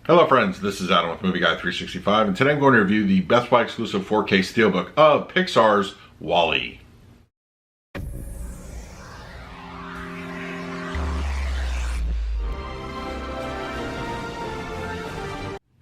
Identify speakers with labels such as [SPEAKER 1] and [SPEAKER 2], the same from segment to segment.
[SPEAKER 1] Hello friends, this is Adam with Movie Guy 365, and today I'm going to review the Best Buy exclusive 4K Steelbook of Pixar's WALL-E.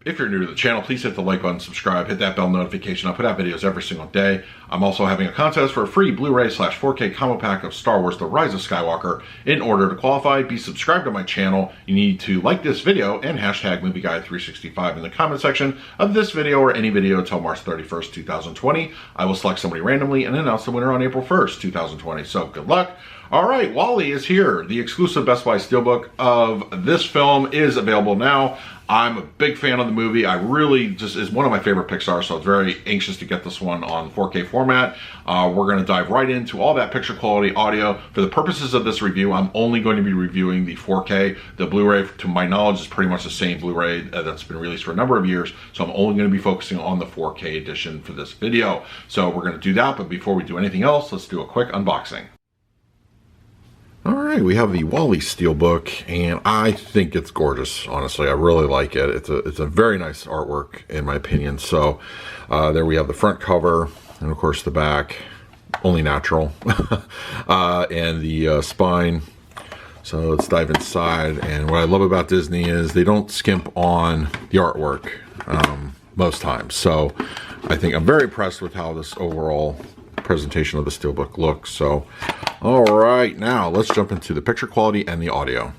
[SPEAKER 1] If you're new to the channel, please hit the like button, subscribe, hit that bell notification. I put out videos every single day. I'm also having a contest for a free Blu Ray / 4K combo pack of Star Wars The Rise of Skywalker. In order to qualify, be subscribed to my channel. You need to like this video and hashtag Movie Guy 365 in the comment section of this video or any video until March 31st, 2020. I will select somebody randomly and announce the winner on April 1st, 2020. So good luck. All right, WALL-E is here. The exclusive Best Buy Steelbook of this film is available now. I'm a big fan of the movie. I really just is one of my favorite Pixar, so I'm very anxious to get this one on 4K format. We're going to dive right into all that picture quality audio. For the purposes of this review, I'm only going to be reviewing the 4K. The Blu-ray, to my knowledge, is pretty much the same Blu-ray that's been released for a number of years, so I'm only going to be focusing on the 4K edition for this video. So we're going to do that, but before we do anything else, let's do a quick unboxing. All right, we have the WALL-E Steelbook, and I think it's gorgeous. Honestly, I really like it. It's a very nice artwork, in my opinion. So there we have the front cover, and of course the back, only natural, and the spine. So let's dive inside. And what I love about Disney is they don't skimp on the artwork most times. So I think I'm very impressed with how this overall presentation of the Steelbook looks. So all right, now let's jump into the picture quality and the audio.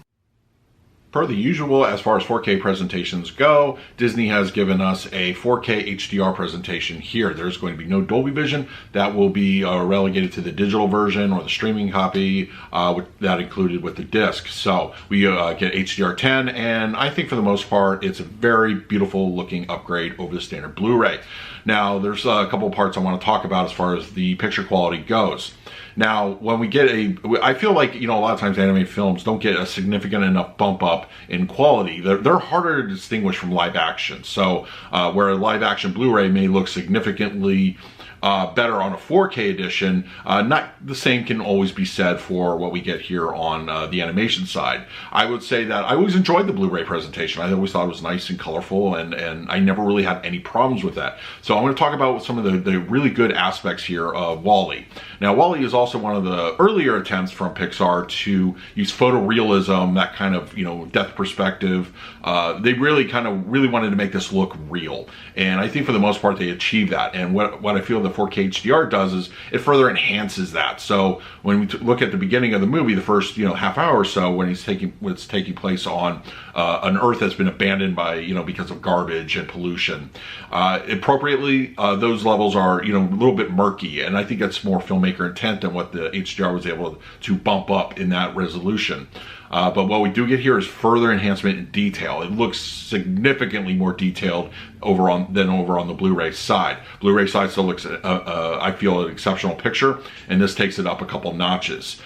[SPEAKER 1] Per the usual, as far as 4K presentations go, Disney has given us a 4K HDR presentation here. There's going to be no Dolby Vision. That will be relegated to the digital version or the streaming copy that included with the disc. So we get HDR10, and I think for the most part, it's a very beautiful looking upgrade over the standard Blu-ray. Now, there's a couple of parts I want to talk about as far as the picture quality goes. Now, when we get I feel like, a lot of times animated films don't get a significant enough bump up in quality. They're harder to distinguish from live action. So where a live action Blu-ray may look significantly better on a 4K edition, not the same can always be said for what we get here on the animation side. I would say that I always enjoyed the Blu-ray presentation. I always thought it was nice and colorful, and I never really had any problems with that. So I'm going to talk about some of the really good aspects here of WALL-E. Now, WALL-E is also one of the earlier attempts from Pixar to use photorealism, that kind of, depth perspective. They really wanted to make this look real. And I think for the most part, they achieved that. And what I feel the 4K HDR does is it further enhances that. So when we look at the beginning of the movie, the first half hour or so, when it's taking place on an Earth that's been abandoned by because of garbage and pollution, appropriately those levels are a little bit murky, and I think that's more filmmaker intent than what the HDR was able to bump up in that resolution. But what we do get here is further enhancement in detail. It looks significantly more detailed over on the Blu-ray side. Blu-ray side still looks, I feel, an exceptional picture, and this takes it up a couple notches.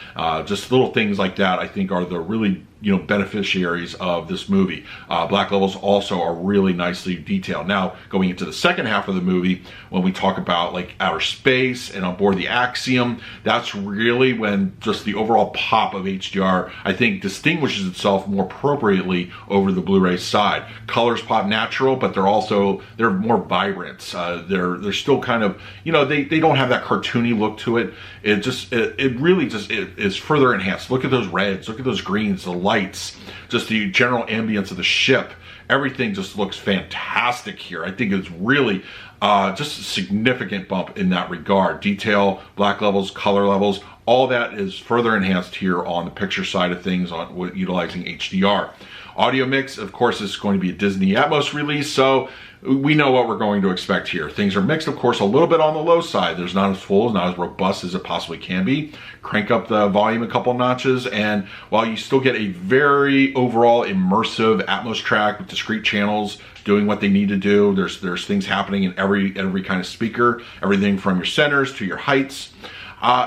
[SPEAKER 1] Just little things like that, I think, are the really beneficiaries of this movie. Black levels also are really nicely detailed. Now, going into the second half of the movie, when we talk about like outer space and on board the Axiom, that's really when just the overall pop of HDR, I think, distinguishes itself more appropriately over the Blu-ray side. Colors pop natural, but they're more vibrant. They're still kind of, they don't have that cartoony look to it. It really is further enhanced. Look at those reds, look at those greens, the lights, just the general ambience of the ship. Everything just looks fantastic here. I think it's really just a significant bump in that regard. Detail, black levels, color levels, all that is further enhanced here on the picture side of things utilizing HDR. Audio mix, of course, is going to be a Disney Atmos release, so we know what we're going to expect here. Things are mixed, of course, a little bit on the low side. There's not as full, not as robust as it possibly can be. Crank up the volume a couple notches, and while you still get a very overall immersive Atmos track with discrete channels doing what they need to do, there's things happening in every kind of speaker, everything from your centers to your heights.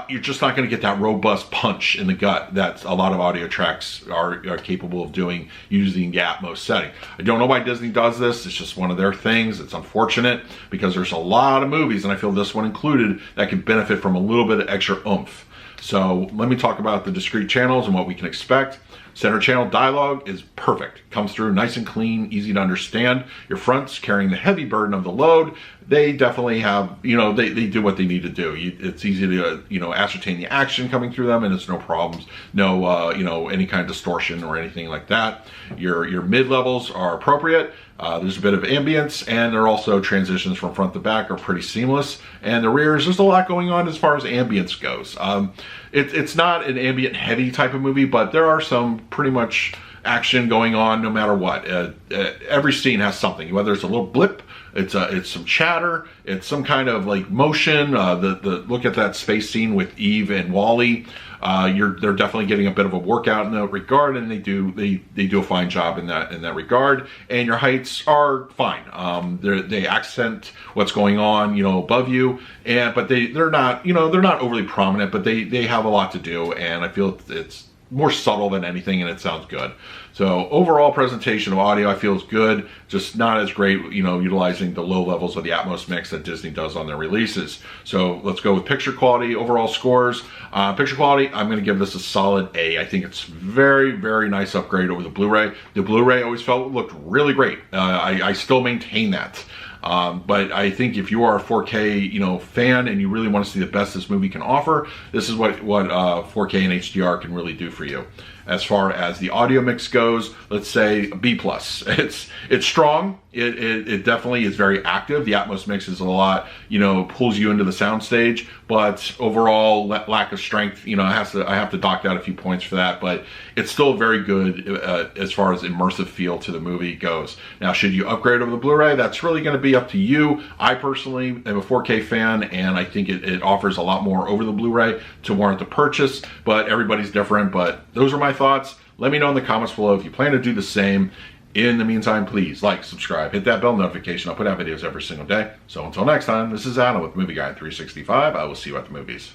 [SPEAKER 1] You're just not going to get that robust punch in the gut that a lot of audio tracks are capable of doing using the Atmos setting. I don't know why Disney does this. It's just one of their things. It's unfortunate because there's a lot of movies, and I feel this one included, that could benefit from a little bit of extra oomph. So let me talk about the discrete channels and what we can expect. Center channel dialogue is perfect. Comes through nice and clean, easy to understand. Your fronts carrying the heavy burden of the load. They definitely have, they do what they need to do. It's easy to, ascertain the action coming through them, and it's no problems. No, any kind of distortion or anything like that. Your mid levels are appropriate. There's a bit of ambience, and there are also transitions from front to back are pretty seamless. And the rear is just a lot going on as far as ambience goes. It's not an ambient heavy type of movie, but there are some pretty much action going on no matter what. Every scene has something, whether it's a little blip, it's some chatter, it's some kind of like motion. The look at that space scene with Eve and Wally. They're definitely getting a bit of a workout in that regard, and they do a fine job in that regard. And your heights are fine. They accent what's going on, above you, but they're not overly prominent, but they have a lot to do, and I feel it's more subtle than anything, and it sounds good. So overall presentation of audio I feel is good, just not as great, utilizing the low levels of the Atmos mix that Disney does on their releases. So let's go with picture quality, overall scores. Picture quality, I'm going to give this a solid A. I think it's very, very nice upgrade over the Blu-ray. The Blu-ray I always felt looked really great. I still maintain that. But I think if you are a 4K, fan, and you really want to see the best this movie can offer, this is what 4K and HDR can really do for you. As far as the audio mix goes, let's say B+. It's strong. It definitely is very active. The Atmos mix is a lot, pulls you into the soundstage, but overall lack of strength, I have to dock out a few points for that, but it's still very good as far as immersive feel to the movie goes. Now, should you upgrade over the Blu-ray? That's really going to be up to you. I personally am a 4K fan, and I think it offers a lot more over the Blu-ray to warrant the purchase, but everybody's different. But those are my thoughts. Let me know in the comments below if you plan to do the same. In the meantime, please like, subscribe, hit that bell notification. I'll put out videos every single day. So until next time, this is Adam with Movie Guide 365. I will see you at the movies.